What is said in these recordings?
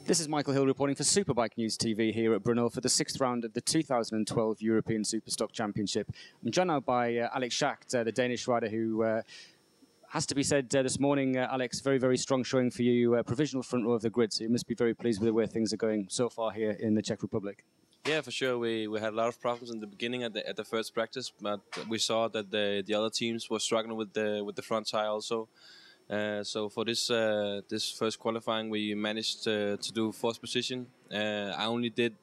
This is Michael Hill reporting for Superbike News TV here at Brno for the sixth round of the 2012 European Superstock Championship. I'm joined now by Alex Schacht, the Danish rider who has to be said this morning, Alex, very, very strong showing for you, provisional front row of the grid, so you must be very pleased with where things are going so far here in the Czech Republic. Yeah, for sure. We had a lot of problems in the beginning at the first practice, but we saw that the other teams were struggling with the front tire also. So for this first qualifying, we managed to do fourth position. I only did,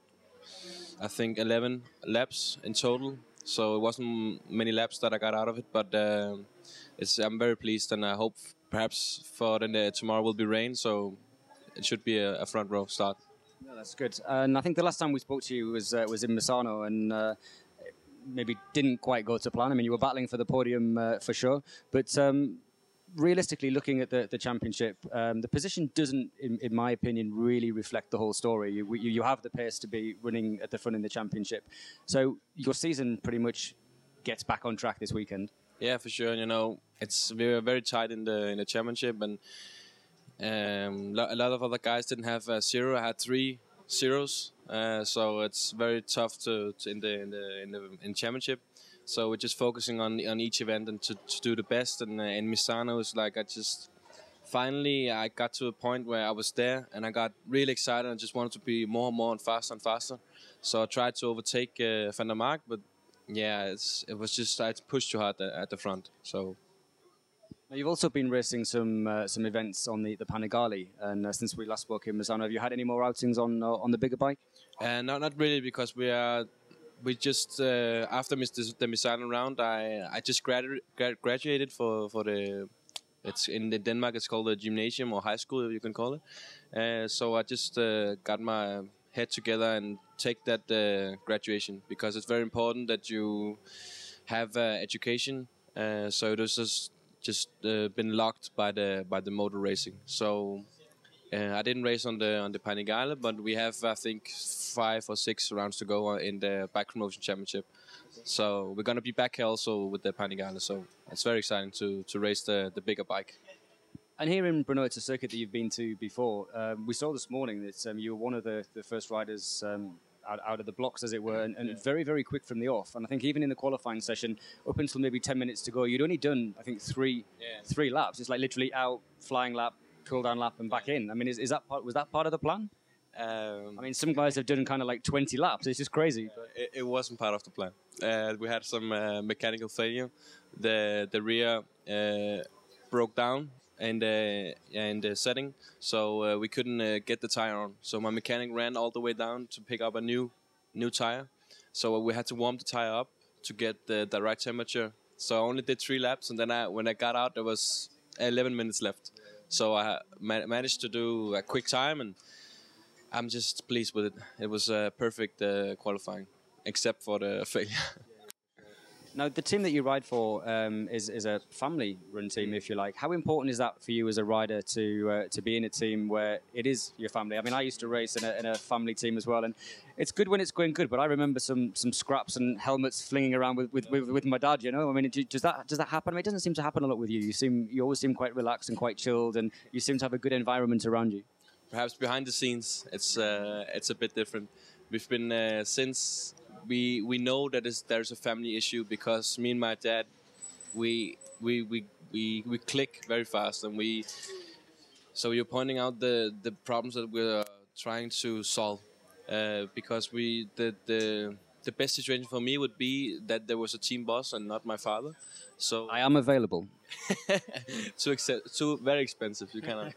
I think, 11 laps in total, so it wasn't many laps that I got out of it. But I'm very pleased, and I hope perhaps for tomorrow will be rain, so it should be a front row start. Yeah, that's good. And I think the last time we spoke to you was in Brno, and maybe didn't quite go to plan. I mean, you were battling for the podium for sure, but realistically, looking at the championship, the position doesn't, in my opinion, really reflect the whole story. You have the pace to be running at the front in the championship, so your season pretty much gets back on track this weekend. Yeah, for sure. You know, we were very tight in the championship, and a lot of other guys didn't have a zero. I had 3 zeros, so it's very tough in championship. So we're just focusing on each event and to do the best. And in Misano, it's like finally I got to a point where I was there and I got really excited and just wanted to be more and more and faster. So I tried to overtake Van der Mark, but yeah, it was just I pushed too hard at the front. So. Now, you've also been racing some events on the Panigale, and since we last spoke in Misano, have you had any more outings on the bigger bike? Not really, because we just after the Misano round, I just graduated for the. It's in Denmark. It's called a gymnasium or high school, you can call it. So I just got my head together and take that graduation, because it's very important that you have education. So it was just been locked by the motor racing. So I didn't race on the Panigale, but we have, I think, 5 or 6 rounds to go in the bike promotion championship. So we're gonna be back here also with the Panigale. So it's very exciting to race the bigger bike. And here in Brno, it's a circuit that you've been to before. We saw this morning that you were one of the first riders out of the blocks, as it were, and very, very quick from the off. And I think even in the qualifying session, up until maybe 10 minutes to go, you'd only done, I think, three laps. It's like literally out, flying lap, cool down lap, and back in. I mean, was that part of the plan? I mean, some guys have done kind of like 20 laps. It's just crazy. But it wasn't part of the plan. We had some mechanical failure. The rear broke down in the setting, so we couldn't get the tire on. So my mechanic ran all the way down to pick up a new tire. So we had to warm the tire up to get the right temperature. So I only did 3 laps, and then when I got out, there was 11 minutes left. So I managed to do a quick time, and I'm just pleased with it. It was a perfect qualifying, except for the failure. Now, the team that you ride for is a family-run team, if you like. How important is that for you as a rider to be in a team where it is your family? I mean, I used to race in a family team as well, and it's good when it's going good. But I remember some scraps and helmets flinging around with my dad. You know, I mean, does that happen? I mean, it doesn't seem to happen a lot with you. You always seem quite relaxed and quite chilled, and you seem to have a good environment around you. Perhaps behind the scenes, it's a bit different. We've been since. We know that there's a family issue, because me and my dad, we click very fast, and so you're pointing out the problems that we're trying to solve, because the best situation for me would be that there was a team boss and not my father. So I am available. too very expensive. You cannot.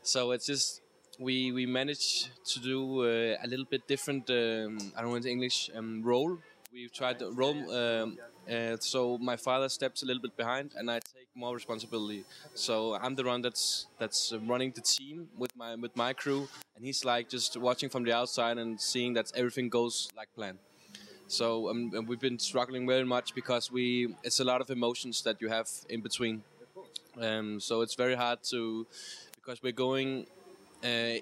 So it's just. We managed to do a little bit different, I don't know in English, role. We've tried to role, so my father steps a little bit behind and I take more responsibility. So I'm the one that's running the team with my crew, and he's like just watching from the outside and seeing that everything goes like planned. So and we've been struggling very much, because it's a lot of emotions that you have in between. So it's very hard because we're going...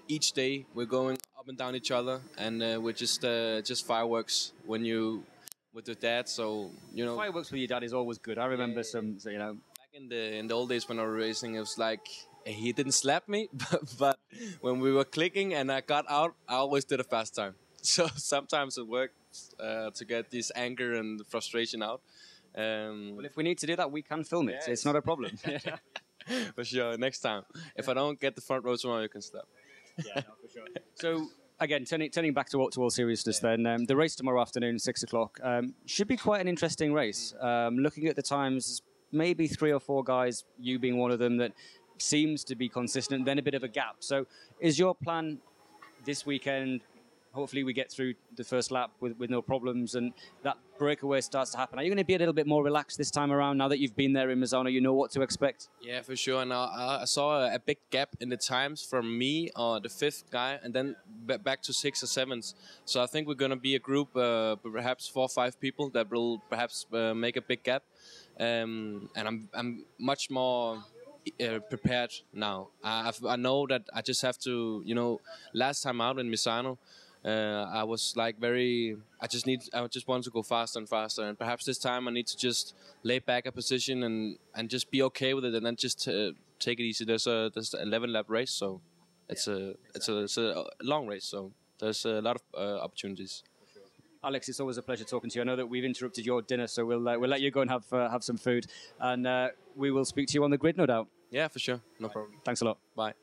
each day we're going up and down each other, and we're just fireworks with your dad. So fireworks with your dad is always good. I remember back in the old days when I was racing, it was like he didn't slap me, but when we were clicking and I got out, I always did a fast time. So sometimes it works to get this anger and frustration out. Well, if we need to do that, we can film it. Yes. It's not a problem. For sure, next time. If I don't get the front row tomorrow, you can stop. Yeah, no, for sure. So, again, turning back to all seriousness then, the race tomorrow afternoon, 6 o'clock, should be quite an interesting race. Looking at the times, maybe 3 or 4 guys, you being one of them, that seems to be consistent, then a bit of a gap. So is your plan this weekend, hopefully we get through the first lap with no problems and that breakaway starts to happen? Are you going to be a little bit more relaxed this time around now that you've been there in Misano, you know what to expect? Yeah, for sure. And I saw a big gap in the times from me, the 5th guy, and then back to 6th or 7th. So I think we're going to be a group, perhaps 4 or 5 people that will perhaps make a big gap. And I'm much more prepared now. I know that I just have to, last time out in Misano, I was like I just want to go faster and faster, and perhaps this time I need to just lay back a position and just be okay with it, and then just take it easy. There's an 11-lap race, so it's a long race, so there's a lot of opportunities. Alex, it's always a pleasure talking to you. I know that we've interrupted your dinner, so we'll let you go and have some food, and we will speak to you on the grid, no doubt. Yeah, for sure, no problem. Thanks a lot. Bye.